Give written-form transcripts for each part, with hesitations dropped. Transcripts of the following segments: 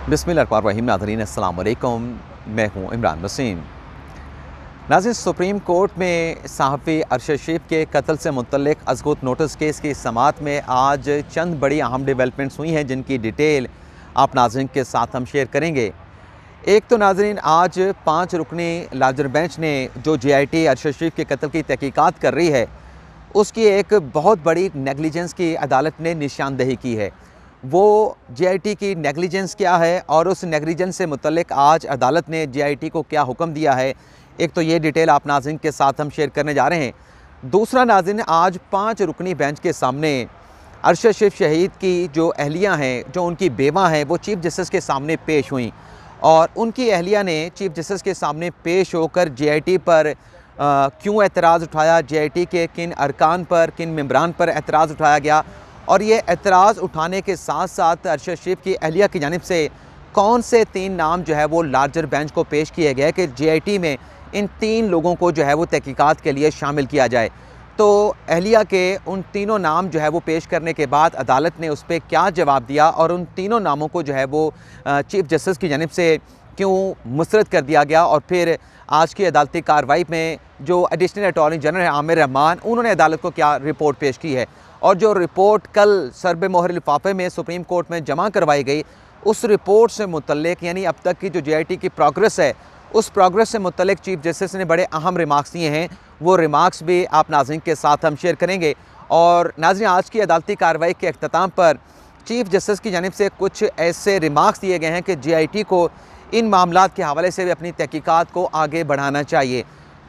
बिस्मिल्लाहिर्रहमानिर्रहीम। नाज़रीन अस्सलाम वालेकुम, मैं हूँ इमरान वसीम। नाज़रीन, सुप्रीम कोर्ट में सहाफ़ी अरशद शेख के कत्ल से मुतल्लिक अज़गुत नोटिस केस की समाअत में आज चंद बड़ी अहम डेवलपमेंट्स हुई हैं, जिनकी डिटेल आप नाज़रीन के साथ हम शेयर करेंगे। एक तो नाज़रीन, आज 5 रुकनी लार्जर बेंच ने जो JIT अरशद शेख के कत्ल की तहकीकात कर रही है, उसकी एक बहुत बड़ी नेगलिजेंस की अदालत ने निशानदेही की है। वो JIT की नेगलिजेंस क्या है और उस नेगलिजेंस से मुतल्लिक आज अदालत ने JIT को क्या हुक्म दिया है, एक तो ये डिटेल आप नाज़रीन के साथ हम शेयर करने जा रहे हैं। दूसरा नाज़रीन, आज 5 रुकनी बेंच के सामने अरशद शेख शहीद की जो अहलिया हैं, जो उनकी बेवा हैं, वो चीफ़ जस्टिस के सामने पेश हुई और उनकी अहलिया ने चीफ़ जस्टिस के सामने पेश होकर JIT पर क्यों एतराज़ उठाया, JIT के किन अरकान पर, किन मेंबरान पर एतराज़ उठाया गया और ये एतराज़ उठाने के साथ साथ अरशद शेख की अहलिया की जानिब से कौन से 3 नाम जो है वो लार्जर बेंच को पेश किए गए कि JIT में इन 3 लोगों को जो है वो तहकीकात के लिए शामिल किया जाए। तो अहलिया के उन तीनों नाम जो है वो पेश करने के बाद अदालत ने उस पर क्या जवाब दिया और उन तीनों नामों को जो है वो चीफ़ जस्टिस की जानिब से क्यों मुस्तरद कर दिया गया। और फिर आज की अदालती कार्रवाई में जो एडिशनल अटॉर्नी जनरल है आमिर रहमान, उन्होंने अदालत को क्या रिपोर्ट पेश की है और जो रिपोर्ट कल सरब मोहर लिफाफे में सुप्रीम कोर्ट में जमा करवाई गई, उस रिपोर्ट से मुतल्लिक यानी अब तक की जो JIT की प्रोग्रेस है, उस प्रोग्रेस से मुतल्लिक चीफ़ जस्टिस ने बड़े अहम रिमार्क्स दिए हैं। वो रिमार्क्स भी आप नाज़रीन के साथ हम शेयर करेंगे। और नाज़रीन, आज की अदालती कार्रवाई के अख्ताम पर चीफ़ जस्टिस की जानिब से कुछ ऐसे रिमार्क्स दिए गए हैं कि JIT को इन मामलात के हवाले से भी अपनी तहकीकात को आगे बढ़ाना चाहिए।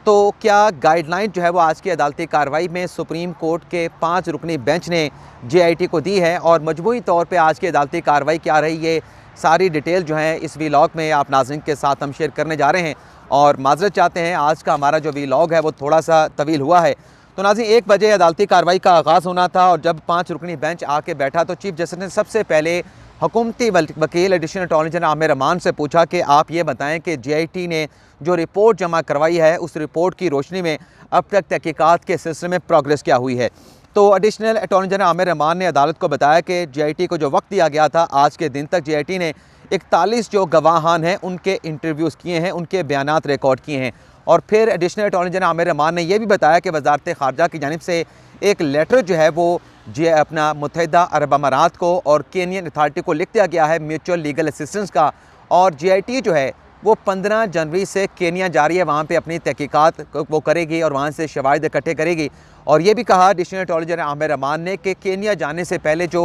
तो क्या गाइडलाइन जो है वो आज की अदालती कार्रवाई में सुप्रीम कोर्ट के 5 रुकनी बेंच ने JIT को दी है और मजमूई तौर पे आज की अदालती कार्रवाई क्या रही, ये सारी डिटेल जो है इस वीलॉग में आप नाज़रीन के साथ हम शेयर करने जा रहे हैं। और माज़रत चाहते हैं, आज का हमारा जो वीलॉग है वो थोड़ा सा तवील हुआ है। तो नाज़रीन, 1 बजे अदालती कार्रवाई का आगाज़ होना था और जब 5 रुकनी बेंच आके बैठा तो चीफ़ जस्टिस ने सबसे पहले हुकूमती वकील additional attorney general Aamir Rahman से पूछा कि आप ये बताएं कि JIT ने जो रिपोर्ट जमा करवाई है, उस रिपोर्ट की रोशनी में अब तक तहकीकात के सिलसिले में प्रोग्रेस क्या हुई है। तो additional attorney general Aamir Rahman ने अदालत को बताया कि JIT को जो वक्त दिया गया था, आज के दिन तक JIT ने 41 जो गवाहान हैं उनके इंटरव्यूज़ किए हैं, उनके बयानात रिकॉर्ड किए हैं। और फिर additional attorney general Aamir Rahman ने यह भी बताया कि वजारत ख़ारजा की जानिब से एक लेटर जो है वो अपना मुत्तहिदा अरब अमारात को और केनियन अथॉरिटी को लिख दिया गया है म्यूचुअल लीगल असिस्टेंस का। और JIT जो है वो 15 जनवरी से केनिया जा रही है, वहाँ पे अपनी तहकीकात वो करेगी और वहाँ से शवाहिद इकट्ठे करेगी। और ये भी कहा additional attorney general Aamir Rahman ने कि केनिया जाने से पहले जो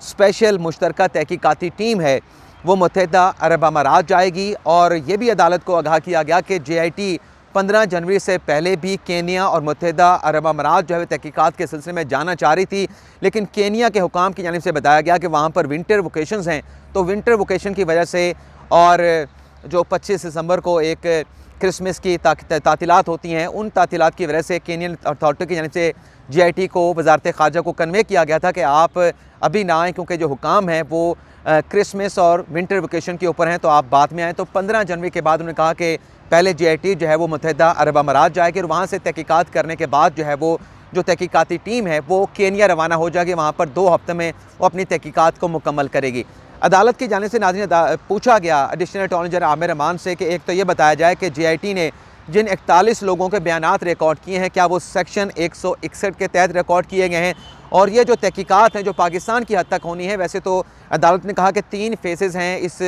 स्पेशल मुश्तरका तहकीकाती टीम है वो मुत्तहिदा अरब अमारात जाएगी। और ये भी अदालत को आगाह किया गया कि JIT 15 जनवरी से पहले भी केनिया और मुत्तहिदा अरब अमारात जो है तहकीकात के सिलसिले में जाना चाह रही थी, लेकिन केनिया के हुकाम की जानिब से बताया गया कि वहाँ पर विंटर वोकेशंस हैं, तो विंटर वोकेशन की वजह से और जो 25 दिसंबर को एक क्रिसमस की तातीलात होती हैं, उन तातीलात की वजह से केनियन अथॉरिटी की जानिब से JIT को वजारत ख़ारजा को कन्वे किया गया था कि आप अभी ना आएँ, क्योंकि जो हुकाम है वो क्रिसमस और विंटर वेकेशन के ऊपर हैं, तो आप बाद में आएँ। तो 15 जनवरी के बाद उन्होंने कहा कि पहले JIT जो है वो मुत्तहिदा अरब अमारात जाएगी और वहाँ से तहकीकात करने के बाद जो है वो जो तहकीकाती टीम है वो केनिया रवाना हो जाएगी। वहाँ पर 2 हफ्ते में वो अपनी तहकीकात को मुकम्मल करेगी। अदालत की जानिब से नाज़रीन पूछा गया additional attorney general Aamir Rahman से कि एक तो ये बताया जाए कि JIT ने जिन 41 लोगों के बयानात रिकॉर्ड किए हैं, क्या वो सेक्शन 161 के तहत रिकॉर्ड किए गए हैं। और ये जो तहकीकात हैं जो पाकिस्तान की हद तक होनी है, वैसे तो अदालत ने कहा कि 3 फेसेस हैं इस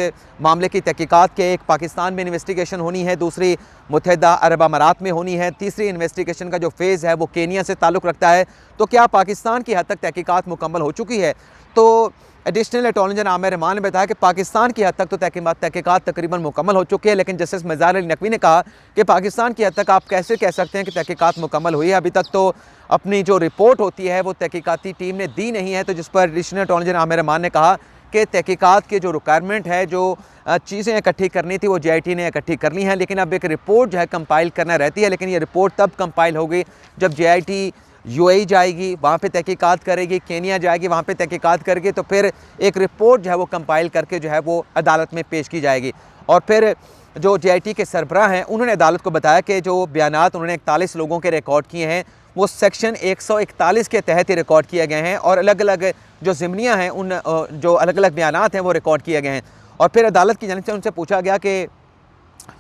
मामले की तहकीकात के, एक पाकिस्तान में इन्वेस्टिगेशन होनी है, दूसरी मुत्तहिदा अरब अमारात में होनी है, तीसरी इन्वेस्टिगेशन का जो फेज़ है वो केनिया से ताल्लुक़ रखता है। तो क्या पाकिस्तान की हद तक तहकीकात मुकम्मल हो चुकी है? तो additional attorney general Aamir Rahman ने बताया कि पाकिस्तान की हद तक तो तहकीकात तकरीबन मुकम्मल हो चुकी है, लेकिन जस्टिस मिज़ार अली नकवी ने कहा कि पाकिस्तान की हद तक आप कैसे कह सकते हैं कि तहकीकात मुकम्मल हुई है, अभी तक तो अपनी जो रिपोर्ट होती है वो तहकीकाती टीम ने दी नहीं है। तो जिस पर additional attorney general Aamir Rahman ने कहा कि तहकीकात की जो रिक्वायरमेंट है, जो चीज़ें इकट्ठी करनी थी वो JIT ने इकट्ठी करनी है, लेकिन अब एक रिपोर्ट जो है कंपाइल करना रहती है, लेकिन ये रिपोर्ट तब कंपाइल होगी जब JIT UAE जाएगी, वहाँ पे तहकीकात करेगी, केनिया जाएगी, वहाँ पे तहकीकात करेगी, तो फिर एक रिपोर्ट जो है वो कंपाइल करके जो है वो अदालत में पेश की जाएगी। और फिर जो JIT के सरबराह हैं उन्होंने अदालत को बताया कि जो बयानात उन्होंने 41 लोगों के रिकॉर्ड किए हैं वो सेक्शन 141 के तहत ही रिकॉर्ड किए गए हैं और अलग अलग जो ज़िमनियाँ हैं उन जो अलग अलग बयानात हैं वो रिकॉर्ड किए गए हैं। और फिर अदालत की जानिब से उनसे पूछा गया कि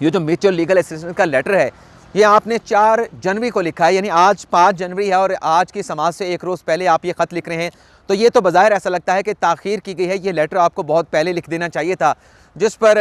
ये जो म्यूचुअल लीगल असिस्टेंस का लेटर है ये आपने 4 जनवरी को लिखा है, यानी आज 5 जनवरी है और आज की समाज से एक रोज़ पहले आप ये ख़त लिख रहे हैं, तो ये तो बज़ाहिर ऐसा लगता है कि ताख़ीर की गई है। ये लेटर आपको बहुत पहले लिख देना चाहिए था। जिस पर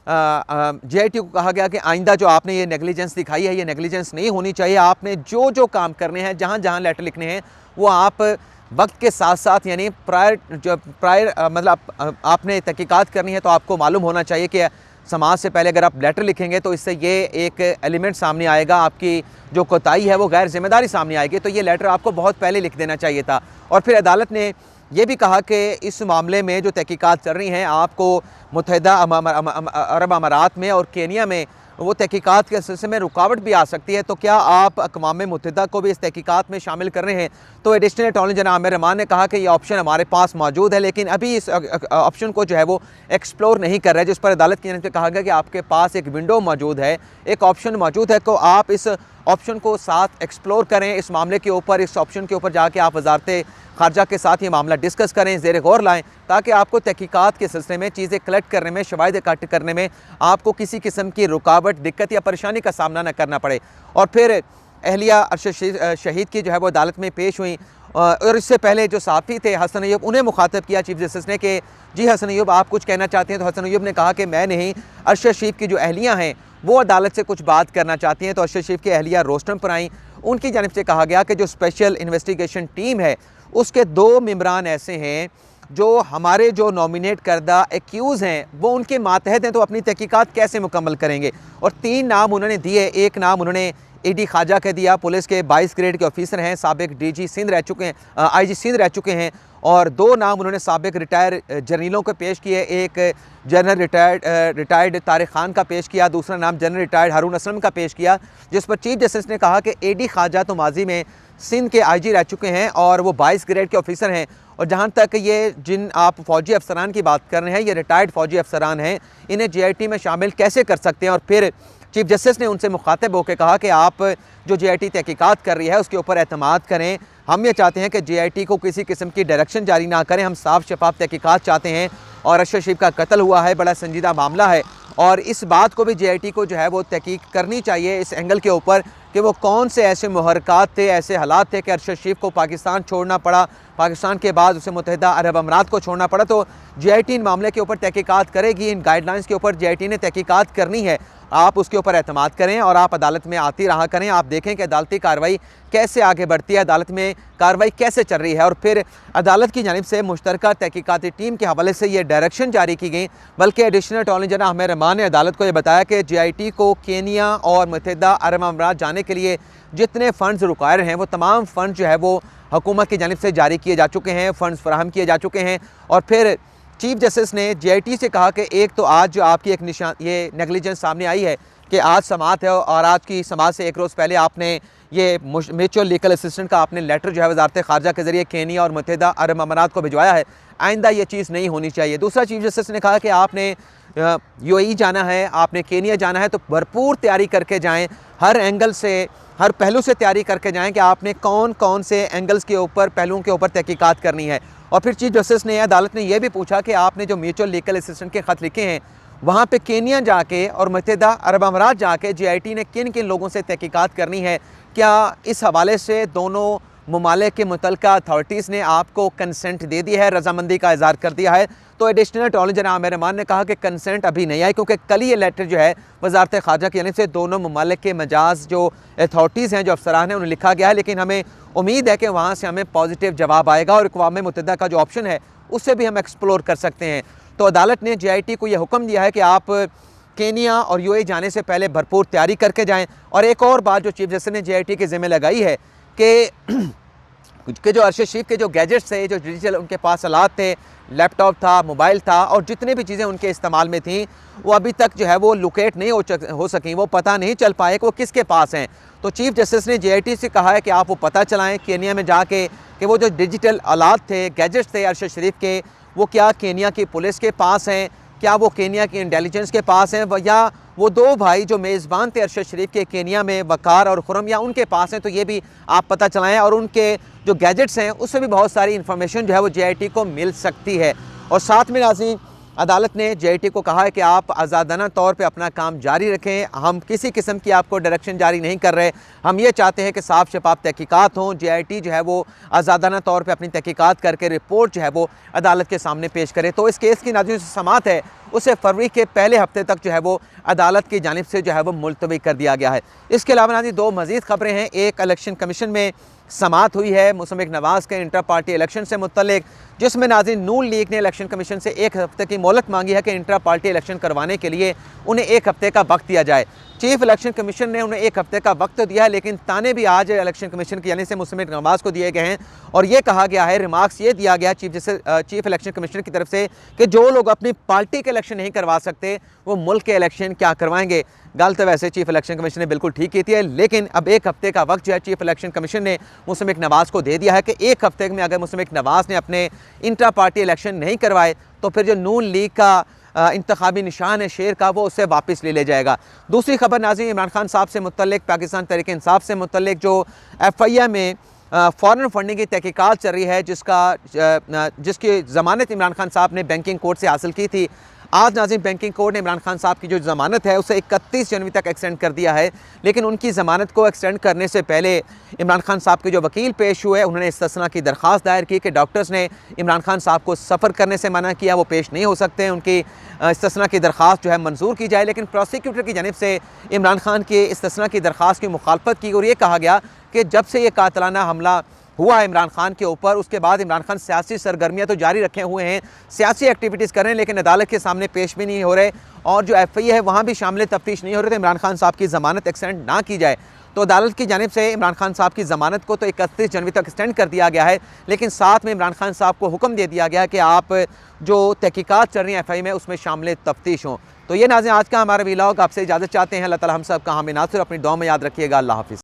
JIT को कहा गया कि आइंदा जो आपने ये नेगलिजेंस दिखाई है ये नेगलिजेंस नहीं होनी चाहिए। आपने जो जो काम करने हैं, जहाँ जहाँ लेटर लिखने हैं, वो आप वक्त के साथ साथ यानी प्रायर मतलब आपने तहकीकात करनी है तो आपको मालूम होना चाहिए कि समाज से पहले अगर आप लेटर लिखेंगे तो इससे ये एक एलिमेंट सामने आएगा, आपकी जो कोताही है वो गैर जिम्मेदारी सामने आएगी। तो ये लेटर आपको बहुत पहले लिख देना चाहिए था। और फिर अदालत ने ये भी कहा कि इस मामले में जो तहकीकात चल रही हैं, आपको मुत्तहिदा अरब अमारात में और केनिया में वो तहकीकात के सिलसिले में रुकावट भी आ सकती है, तो क्या आप अक़वाम मुत्तहिदा को भी इस तहकीकात में शामिल कर रहे हैं? तो additional attorney general Aamir Rahman ने कहा कि ये ऑप्शन हमारे पास मौजूद है, लेकिन अभी इस ऑप्शन को जो है वो एक्सप्लोर नहीं कर रहे। जिस पर अदालत की जानिब से कहा गया कि आपके पास एक विंडो मौजूद है, एक ऑप्शन मौजूद है, तो आप इस ऑप्शन को साथ एक्सप्लोर करें। इस मामले के ऊपर, इस ऑप्शन के ऊपर जाके आप वज़ारत ख़ारजा के साथ ये मामला डिस्कस करें, ज़ेर गौर लाएँ, ताकि आपको तहकीकात के सिलसिले में चीज़ें कलेक्ट करने में, शवाहिद इकट्ठे करने में आपको किसी किस्म की रुकावट, दिक्कत या परेशानी का सामना न करना पड़े। और फिर अहलिया अरशद शहीद की जो है वो अदालत में पेश हुई और इससे पहले जो साफ़ी थे हसन अय्यूब, उन्हें मुखातब किया चीफ जस्टिस ने कि जी हसन अय्यूब आप कुछ कहना चाहते हैं? तो हसन अय्यूब ने कहा कि मैं नहीं, अरशद शरीफ की जो अहलियाँ हैं वो अदालत से कुछ बात करना चाहती हैं। तो अरशद शरीफ की अहलिया रोस्टम पर आईं। उनकी जानिब से कहा गया कि जो स्पेशल इन्वेस्टिगेशन टीम है उसके 2 मेंबरान ऐसे हैं जो हमारे जो नॉमिनेट करदा एक्यूज़ हैं वो उनके मातहत हैं, तो अपनी तहकीकात कैसे मुकम्मल करेंगे? और 3 नाम उन्होंने दिए। एक नाम उन्होंने AD ख्वाजा का दिया, पुलिस के 22 ग्रेड के ऑफिसर हैं, साबिक DG सिंध रह चुके हैं, IG सिंध रह चुके हैं। और 2 नाम उन्होंने साबिक रिटायर जर्नलों को पेश किए। एक जनरल रिटायर्ड तारिक खान का पेश किया, दूसरा नाम जनरल रिटायर्ड हारून असलम का पेश किया। जिस पर चीफ जस्टिस ने कहा कि AD ख्वाजा तो माजी में सिंध के IG रह चुके हैं और वो 22 ग्रेड के ऑफिसर हैं, और जहाँ तक ये जिन आप फ़ौजी अफसरान की बात कर रहे हैं ये रिटायर्ड फ़ौजी अफसरान हैं, इन्हें JIT में शामिल कैसे कर सकते हैं? और फिर चीफ जस्टिस ने उनसे मुखातिब होकर कहा कि आप जो JIT तहकीकात कर रही है उसके ऊपर एतमाद करें। हम ये चाहते हैं कि JIT को किसी किस्म की डायरेक्शन जारी ना करें, हम साफ शफाफ तहकीकात चाहते हैं। और अरशद शरीफ का कत्ल हुआ है, बड़ा संजीदा मामला है, और इस बात को भी JIT को जो है वो तहकीक करनी चाहिए इस एंगल के ऊपर कि वो कौन से ऐसे मुहरकात थे, ऐसे हालात थे कि अरशद शरीफ को पाकिस्तान छोड़ना पड़ा, पाकिस्तान के बाद उसे मुत्तहिदा अरब अमारात को छोड़ना पड़ा। तो JIT इन मामले के ऊपर तहकीकात करेगी, इन गाइडलाइंस के ऊपर JIT ने तहकीकात करनी है। आप उसके ऊपर एतमाद करें और आप अदालत में आती रहा करें। आप देखें कि अदालती कार्रवाई कैसे आगे बढ़ती है, अदालत में कार्रवाई कैसे चल रही है। और फिर अदालत की जानिब से मुश्तरका तहकीकाती टीम के हवाले से ये डायरेक्शन जारी की गई, बल्कि additional attorney general Aamir Rahman ने अदालत को यह बताया कि JIT को केनिया और मुत्तहिदा अरब अमारात जाने के लिए जितने फ़ंड्स रिक्वायर हैं वो तमाम फ़ंड जो है वो हुकूमत की जानिब से जारी किए जा चुके हैं, फ़ंड्स फराहम किए जा चुके हैं। और फिर चीफ जस्टिस ने JIT से कहा कि एक तो आज जो आपकी एक निशान ये नेगलिजेंस सामने आई है कि आज समात है और आज की समात से एक रोज़ पहले आपने ये म्यूचुअल लीगल असिस्टेंट का आपने लेटर जो है वज़ारत ख़ारजा के ज़रिए केनिया और मुत्तहिदा अरब अमारात को भिजवाया है, आइंदा ये चीज़ नहीं होनी चाहिए। दूसरा चीफ जस्टिस ने कहा कि आपने UAE जाना है, आपने केनिया जाना है, तो भरपूर तैयारी करके जाएँ, हर एंगल से, हर पहलू से तैयारी करके जाएँ कि आपने कौन कौन से एंगल्स के ऊपर, पहलुओं के ऊपर तहकीकात करनी है। और फिर चीफ जस्टिस ने अदालत ने यह भी पूछा कि आपने जो म्यूचुअल लीगल असिस्टेंट के ख़त लिखे हैं वहाँ पे केनिया जाके और मुत्तहिदा अरब अमारात जाके JIT ने किन किन लोगों से तहकीकात करनी है? क्या इस हवाले से दोनों ममालिक के मुतल्लिका अथॉरिटीज़ ने आपको कंसेंट दे दी है, रजामंदी का इज़हार कर दिया है? तो additional attorney general Aamir Rahman ने कहा कि कंसेंट अभी नहीं आई, क्योंकि कल ये लेटर जो है वज़ारत ख़ारजा की जानिब से दोनों ममालिक के मजाज जो अथॉरिटीज़ हैं, जो अफसरान हैं, उन्हें लिखा गया है। लेकिन हमें उम्मीद है कि वहाँ से हमें पॉजिटिव जवाब आएगा और अक़वाम मुत्तहिदा का जो ऑप्शन है उससे भी हम एक्सप्लोर कर सकते हैं। तो अदालत ने JIT को यह हुक्म दिया है कि आप केनिया और UAE जाने से पहले भरपूर तैयारी करके जाएं। और एक और बात जो चीफ जस्टिस ने JIT के ज़िम्मे लगाई है कि जो अरशद शरीफ के जो गैजेट्स थे, जो डिजिटल उनके पास आलात थे, लैपटॉप था, मोबाइल था और जितने भी चीज़ें उनके इस्तेमाल में थी वो अभी तक जो है वो लोकेट नहीं हो सकें, वो पता नहीं चल पाए कि वो किसके पास हैं। तो चीफ जस्टिस ने JIT से कहा है कि आप वो पता चलाएं केनिया में जाके कि वो जो डिजिटल आलात थे, गैजेट्स थे अरशद शरीफ के, वो क्या केनिया की पुलिस के पास हैं, क्या वो केनिया की इंटेलिजेंस के पास हैं, या वो 2 भाई जो मेज़बान थे अरशद शरीफ के केनिया में, वकार और खुरम, या उनके पास हैं। तो ये भी आप पता चलाएं। और उनके जो गैजेट्स हैं उससे भी बहुत सारी इन्फॉर्मेशन जो है वो JIT को मिल सकती है। और साथ में नाज़रीन अदालत ने JIT को कहा है कि आप आज़ादाना तौर पे अपना काम जारी रखें, हम किसी किस्म की आपको डायरेक्शन जारी नहीं कर रहे, हम ये चाहते हैं कि साफ शफाफ तहकीकात हों। JIT जो है वो आज़ादाना तौर पे अपनी तहकीकात करके रिपोर्ट जो है वो अदालत के सामने पेश करे। तो इस केस की नाज़रीन समाअत है उसे फरवरी के पहले हफ्ते तक जो है वो अदालत की जानिब से जो है वो मुलतवी कर दिया गया है। इसके अलावा नाज़रीन दो मज़ीद ख़बरें हैं। एक, इलेक्शन कमीशन में समाअत हुई है मुसम्मिक नवाज़ के इंटर पार्टी इलेक्शन से मुतल्लिक, जिसमें नाज़रीन नून लीग ने इलेक्शन कमीशन से 1 हफ्ते की मोहलत मांगी है कि इंटर पार्टी इलेक्शन करवाने के लिए उन्हें 1 हफ्ते का वक्त दिया जाए। चीफ इलेक्शन कमीशन ने उन्हें 1 हफ्ते का वक्त तो दिया है, लेकिन ताने भी आज इलेक्शन कमीशन की यानी से मुसम्मिक नवाज़ को दिए गए हैं और ये कहा गया है, रिमार्क्स ये दिया गया चीफ इलेक्शन कमीशनर की तरफ से कि जो लोग अपनी पार्टी के इलेक्शन नहीं करवा सकते वो मुल्क के इलेक्शन क्या करवाएंगे। गल तो वैसे चीफ इलेक्शन कमीशन ने बिल्कुल ठीक की थी, लेकिन अब 1 हफ्ते का वक्त जो है चीफ इलेक्शन कमीशन ने मुसम्मिक नवाज़ को दे दिया है कि 1 हफ्ते में अगर मुसम्मिक नवाज़ ने अपने इंटर पार्टी इलेक्शन नहीं करवाए तो फिर जो नून लीग का इंतखाबी निशान है शेर का, वो उससे वापस ले लिया जाएगा। दूसरी खबर नाज़रीन इमरान खान साहब से मुतल्लिक, पाकिस्तान तहरीक इंसाफ से मुतल्लिक जो FIA में फ़ॉरेन फंडिंग की तहकीकात चल रही है, जिसकी ज़मानत इमरान खान साहब ने बैंकिंग कोर्ट से हासिल की थी। आज नाज़रीन बैंकिंग कोर्ट ने इमरान खान साहब की जो ज़मानत है उसे 31 जनवरी तक एक्सटेंड कर दिया है, लेकिन उनकी ज़मानत को एक्सटेंड करने से पहले इमरान खान साहब के जो वकील पेश हुए उन्होंने इस्तिस्ना की दरख्वास्त दायर की कि डॉक्टर्स ने इमरान खान साहब को सफ़र करने से मना किया, वो पेश नहीं हो सकते, उनकी इस्तिस्ना की दरख्वास्त जो है मंजूर की जाए। लेकिन प्रोसिक्यूटर की जानिब से इमरान खान की इस्तिस्ना की दरख्वास्त की मुखालफत की और ये कहा गया कि जब से ये कातलाना हमला हुआ है इमरान खान के ऊपर, उसके बाद इमरान खान सियासी सरगर्मियाँ तो जारी रखे हुए हैं, सियासी एक्टिविटीज़ कर रहे हैं, लेकिन अदालत के सामने पेश भी नहीं हो रहे और जो FIA है वहाँ भी शामिल तफ्तीश नहीं हो रहे। तो इमरान खान साहब की ज़मानत एक्सटेंड ना की जाए तो अदालत की जानिब से इमरान खान साहब की ज़मानत को तो 31 जनवरी तक एक्सटेंड कर दिया गया है, लेकिन साथ में इमरान खान साहब को हुक्म दे दिया गया कि आप जो तहकीकात चल रही हैं FIA में उसमें शामिल तफ्तीश हों। तो ये नाज़रीन आज का हमारा व्लॉग, आपसे इजाज़त चाहते हैं। अल्लाह ताला हम सब का हामी नासिर, अपनी दुआ में याद रखिएगा। अल्लाह हाफ़िज़।